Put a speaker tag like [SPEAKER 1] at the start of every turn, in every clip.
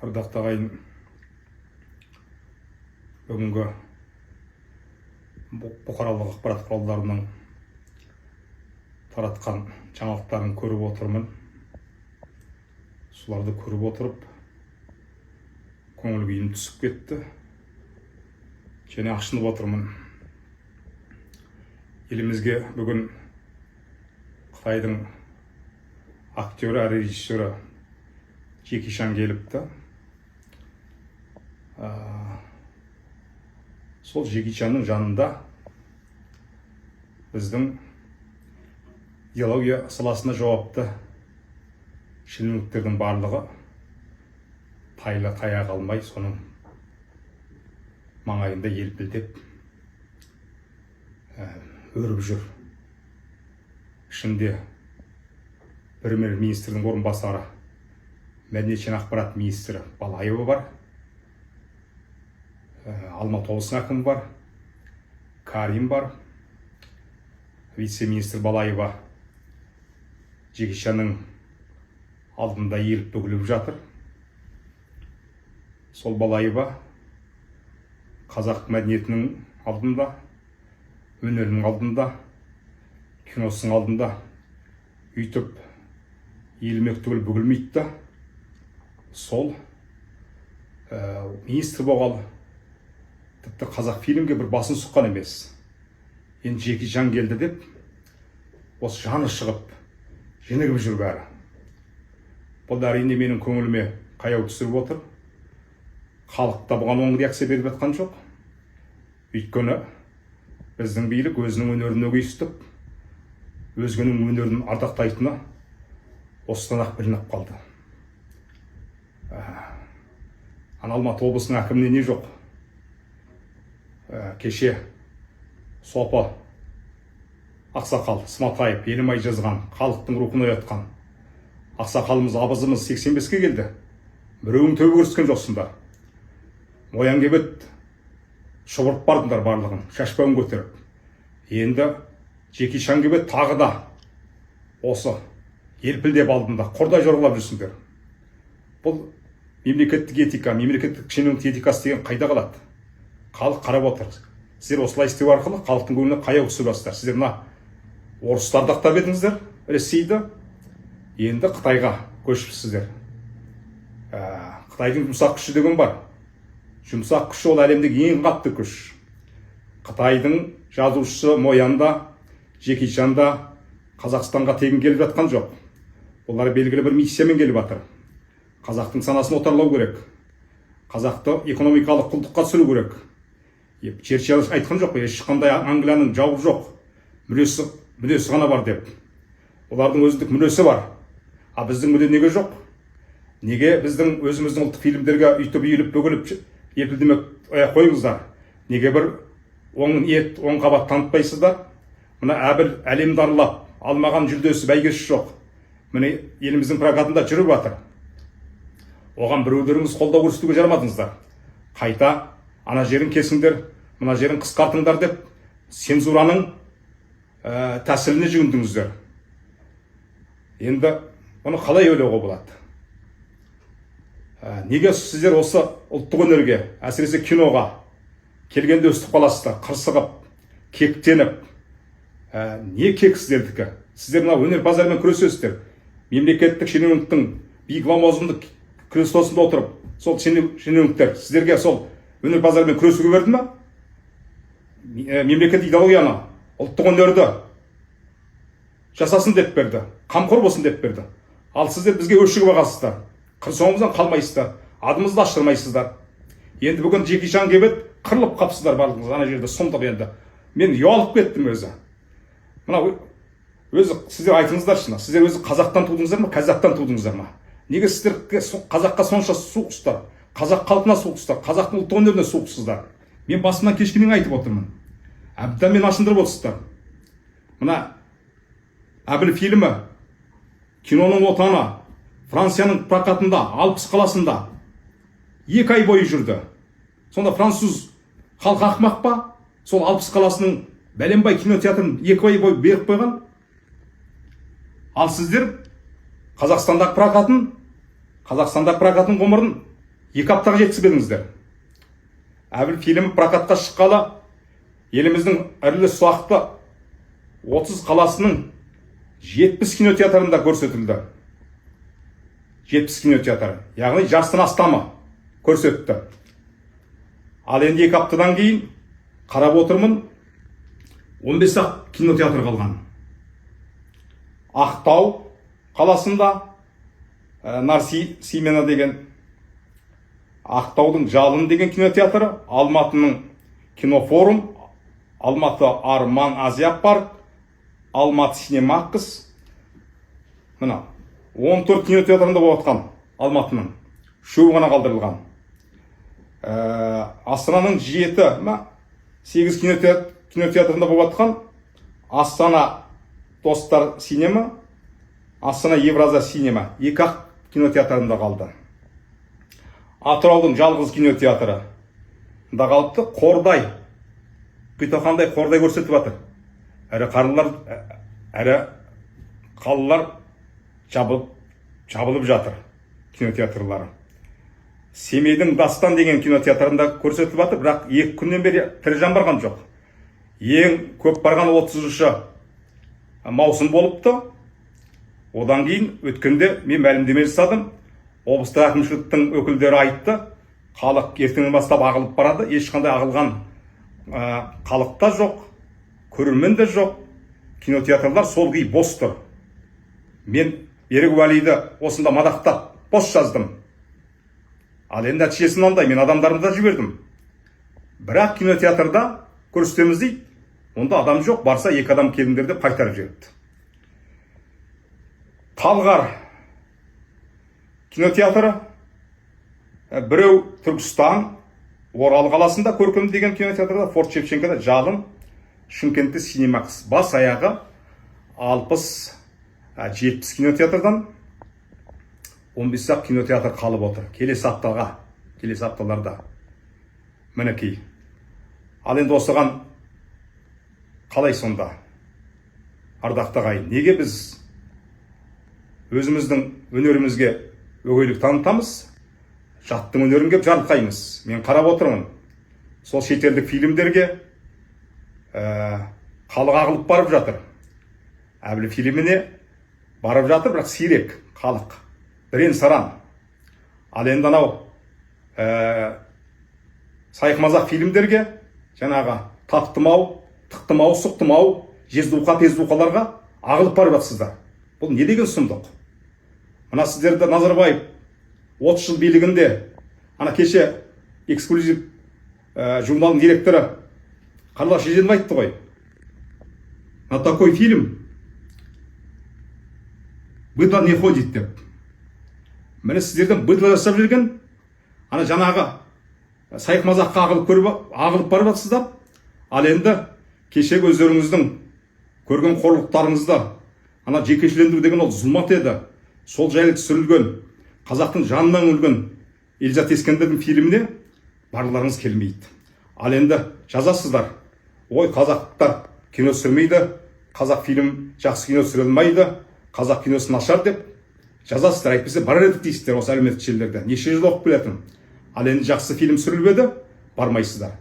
[SPEAKER 1] Ардақты ағайын, бүгінгі бұқаралық ақпарат құралдарының таратқан жаңалықтарын көріп отырмын. Соларды көріп отырып, көңіл күйім түсіп кетті. Және ашынып отырмын. Елімізге бүгін Қытайдың актері, әрі режиссері Джеки Чан келіпті. Сол Джеки Чанның жанында біздің идеология саласына жауапты шенеуніктердің барлығы таяқ алмай, соның маңайында елпілдеп өріп жүр. Ішінде премьер-министрдің орынбасары, мәдениет және ақпарат министрі Балаева бар, Алматы облысының әкімі бар, Карим бар, вице-министр Балаева Джеки Чанның алдында еліп бүгіліп жатыр. Сол Балаева қазақ мәдениетінің алдында, өнерінің алдында, киносының алдында үйтіп елмек түгіл бүгілмейді. Сол министр болғалы тіпті қазақ фильмге бір басын сұққан емес. Енді Джеки Чан келді деп, осы жаны шығып, женігіп жүр бәрі. Бұл әрине менің көңіліме қаяу түсіріп отыр. Халық та бұған оң реакция беріп жатқан жоқ. Өйткені біздің билік өзінің өнерін өгейістіп, өзгенің өнерін ардақтайтыны осыдан ақ білініп қалды. Алматы облысының әкіміне не жоқ? Кеше Сопы ақсақал Сматаев Елімай жазған, халықтың рухын оятқан ақсақалымыз, абызымыз 85-ке келді. Біреуің төбе көрсеткен жоқсыңдар. Моян кебет шұбырып бардыңдар барлығын, шашпауын көтеріп. Енді Джеки Чан кебет тағы да осы елпілдеп алдында құрдай жорғылап жүрсіңдер. Бұл мемлекеттік этика, мемлекеттік шенеунік етикасы деген қайда қалады? Халық қарап отыр. Сіздер осылай істеу арқылы халықтың көңіліне қаяу түсіресіздер. Сіздер мына орыстарды ақтап едіңіздер, Ресейді, енді Қытайға көшіпсіздер. Қытайдың жұмсақ күші деген бар. Жұмсақ күші ол әлемдегі ең қатты күш. Қытайдың жазушысы Моянда, Джеки Чанда Қазақстанға тегін келіп жатқан жоқ. Олар белгілі бір миссиямен келіп жатыр. Қазақтың санасын отарлау керек. Қазақты экономикалық құлдыққа түсіру керек. Черчилль айтқан жоқ, ешқандай Англияның жауы жоқ, мүнесі ғана бар деп. Олардың өзіндік мүнесі бар. А біздің мүне неге жоқ? Неге біздің өзіміздің ұлттық фильмдерге үйтіп үйіліп бөгіліп елпілдемек қойыңыздар? Неге бір оң қабат танытпайсыздар? Мына әбіл әлемді аралап алмаған жүлдесі, бәйгесі жоқ. Міне еліміздің прокатында жүріп жатыр. Оған біреулеріңіз қолдау көрсетуге жарамадыңыздар. Қайта ана жерін кесіңдер, мына жерін қысқартыңдар деп цензураның тәсіліне жүгіндіңіздер. Енді оны қалай ойлауға болады? Неге сіздер осы ұлттық өнерге, әсіресе киноға келгенде өстіп қаласыздар, қырсығып, кектеніп? Не кек сіздердікі? Сіздер мына өнер базарымен күресесіздер. Мемлекеттік шенеуніктің биік лауазымды крестосында отырып, сол шенеуніктер сіздерге сол өнер базарымен күресуге берді ма? Мемлекет идеологияны, ұлттық өнерді жасасын деп берді, қамқор болсын деп берді. Ал сіздер бізге өшігіп ағасыздар, соңымыздан қалмайсыздар, адымызды аштырмайсыздар. Енді бүгін Джеки Чан кебет қырылып қапсыздар барлығыңыз ана жерде, сұмдық енді. Мен ұялып кеттім өзі. Мына өзі сіздер айтыңыздаршы, сіздер өзі қазақтан тудыңыздар ма, қазақтан тудыңыздар ма? Неге сіздер қазаққа сонша суықсыздар, қазақ халқына суықсыздар, қазақтың ұлттық өнеріне суықсыздар? Мен басымнан кешкенін айтып отырмын. Әбден мен ашындырып отырсыздар. Мына Әбіл фильмі, киноның отаны, Францияның прокатында, Алпыс қаласында 2 ай бойы жүрді. Сонда француз халқы ақымақ па? Сол Алпыс қаласының бәленбай кинотеатрын 2 ай бойы беріп қойған. Ал сіздер Қазақстандағы прокатын ғұмырын 2 аптаға жеткізбедіңіздер. Әбіл фильм прокатқа шыққалы еліміздің ірілі ұсақты 30 қаласының 70 кинотеатрында көрсетілді. 70 кинотеатр, яғни жастан астамы көрсетті. Ал енді 2 аптадан кейін қарап отырмын, 15-ақ кинотеатр қалған. Ақтау қаласында Нарсимена деген, Ақтаудың Жалын деген кинотеатры, Алматының Кинофорум, Алматы Арман Азия парк, Алматы Синемакс. Мына 14 кинотеатрында болып атқан Алматының. Үшеуі ғана қалдырылған. Астананың 7-8 кинотеатрында болып атқан Астана Достар Синема, Астана Евразия Синема 2-ақ кинотеатрында қалды. Атыраудың Жалғыз кинотеатры да қалыпты. Қордай, құйтақандай Қордай көрсетіп жатыр. Әрі қалалар жабылып жатыр кинотеатрлары. Семейдің Дастан деген кинотеатрында көрсетіп жатыр, бірақ 2 күннен бері тірі жан барған жоқ. Ең көп барған 30-шы маусым болыпты. Одан кейін өткенде мен мәлімдеме жасадым. Облыстық әкімшіліктің өкілдері айтты, халық ертеңнен бастап ағылып барады. Ешқандай ағылған халық та жоқ, көрермен де жоқ. Кинотеатрлар сол күй бос тұр. Мен Берік Уәлиді осында мадақтап бос жаздым. Ал енді нәтижесі мынандай, мен адамдарымды да жібердім. Бірақ кинотеатрда көрсетеміз дейді, онда адам жоқ, барса 2 адам келіңдер деп қайтарып жіберді. Талғар кинотеатры, біреу Түркістан, Орал қаласында Көркем деген кинотеатрда, Форт Шевченкода Жалын, Шымкентте Синемакс. Бас аяғы 60-70 кинотеатрдан 15-ақ кинотеатр қалып отыр. Келесі апталарда. Мінекей. Ал енді осыған қалай сонда? Ардақты ағайын, неге біз өзіміздің өнерімізге өгейлік танытамыз, жаттың өнерін кеп жарылқаймыз? Мен қарап отырмын, сол шетелдік фильмдерге халық ағылып барып жатыр. Әбіл фильміне барып жатыр, бірақ сирек халық, бірен саран. Ал енді анау сайқымазақ фильмдерге, жаңағы таптымау, тықтымау, сұқтымау, жездуқа, тездуқаларға ағылып барып жатсыздар. Бұл не деген сұмдық? Мына сіздерді Назарбаев 30 жыл билігінде, ана кеше эксклюзив журналының директоры Қарлығаш Шешенов айтты ғой. На такой фильм быдло не ходит деп. Міне сіздерден быдло жасап жүрген, ана жаңағы сайқымазаққа ағылып барып жатсыздар. Ал енді кешегі өздеріңіздің көрген қорлықтарыңызды, ана жекешелендіру деген ол зұлмат еді. Сол жайлы түсірілген, қазақтың жанынан өлген Елжат Ескендірдің фильміне барларыңыз келмейді. Ал енді жазасыздар, ой, қазақтар кино түсірмейді, қазақ фильм жақсы кино түсірілмейді, қазақ киносы нашар деп жазасыздар. Әйтпесе барар едік дейсіздер осы әлеуметтік желілерде. Неше жыл оқып келетін. Ал енді жақсы фильм түсірілбеді, бармайсыздар.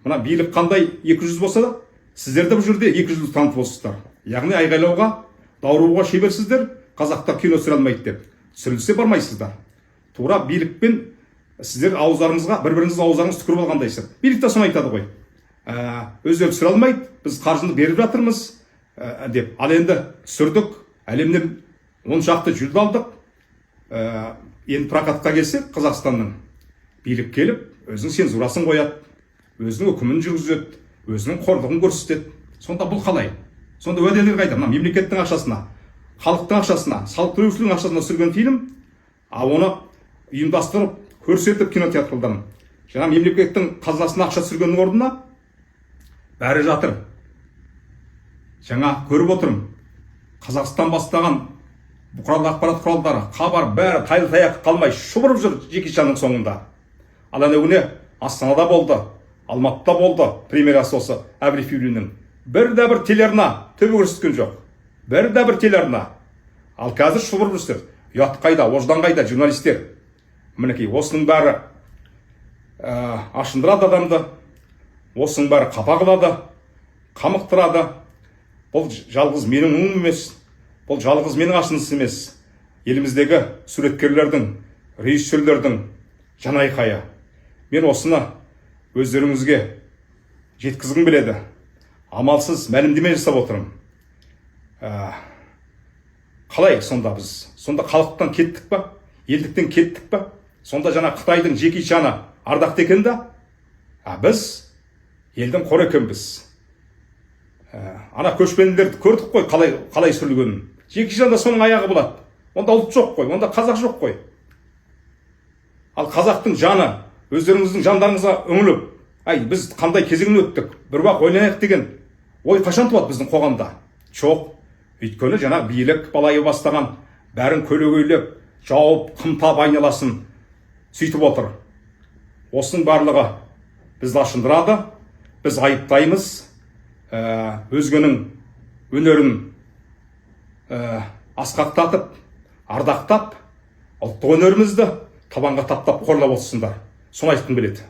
[SPEAKER 1] Мына билік қандай 200 болса да, сіздер де бұл жерде 200 танытып отырсыздар. Яғни айғайлауға, даурығуға шеберсіздер, қазақтар кино түсіре алмайды деп. Түсірілсе бармайсыздар. Тура билікпен сіздер ауыздарыңызға, бір-біріңіздің ауыздарыңыз түкіріп алғандайсыз. Билік те соны айтады ғой. Өздері түсіре алмайды, біз қаржыны беріп жатырмыз деп. Ал енді түсірдік, әлемнен 10 шақты жүлде алдық. Енді прокатқа келсе, Қазақстанның билік келіп, өзінің цензурасын қояды, өзінің үкімін жүргізеді, өзінің қорлығын көрсетеді. Сонда бұл қалай? Сонда уәделер қайда? Мына мемлекеттің ақшасына, халықтың ақшасына, салық төлеушілердің ақшасына түсірген фильм, оны ұйымдастырып, көрсетіп кинотеатрдан, жаңа мемлекеттің қазынасына ақша түсіргеннің орнына бәрі жатыр. Жаңа көріп отырмын, Қазақстан бастаған бұқаралық ақпарат құралдары, хабар бәрі тайлы таяқ қалмай шұбырып жүр Жекичанның соңында. Ал әнеуіне Астанада болды, Алматыда болды премьерасы осы Әбіл фильмінің. Бір телеарна төбе көрсеткен жоқ. Бір телеарна. Ал қазір шұбырып жүрсіздер. Ұят қайда, ождан қайда, журналистер. Мінекей, осының бәрі ашындырады адамды, осының бәрі қапа қылады, қамықтырады. Бұл жалғыз менің мұңым емес, бұл жалғыз менің ашынысым емес. Еліміздегі суреткерлердің, режиссерлердің жанайқайы. Мен осыны өздеріңізге жеткізгім келеді. Амалсыз мәлімдеме жасап отырмын. Қалай сонда біз? Сонда халықтан кеттік па? Елдіктен кеттік па? Сонда жаңа Қытайдың Джеки Чаны ардақты екен да? Біз елдің қор екенбіз. Ана көшпенділерді көрдік қой, қалай сүрілгенін. Джеки Чанда соның аяғы болады. Онда ұлт жоқ қой, онда қазақ жоқ қой. Ал қазақтың жаны өздеріңіздің жандарыңызға үңіліп, біз қандай кезеңнен өттік, бір уақыт ойланайық деген ой қашан туады біздің қоғамда? Жоқ. Өйткені жаңа билік балайы бастаған, бәрін көлегейлеп, жауып, қымтап айналасын сөйтіп отыр. Осының барлығы бізді ашындырады, біз айыптаймыз, өзгенің өнерін асқақтатып, ардақтап, ұлттық өнерімізді табанға таптап қорлап отырсыңдар. Соны айтқым келеді.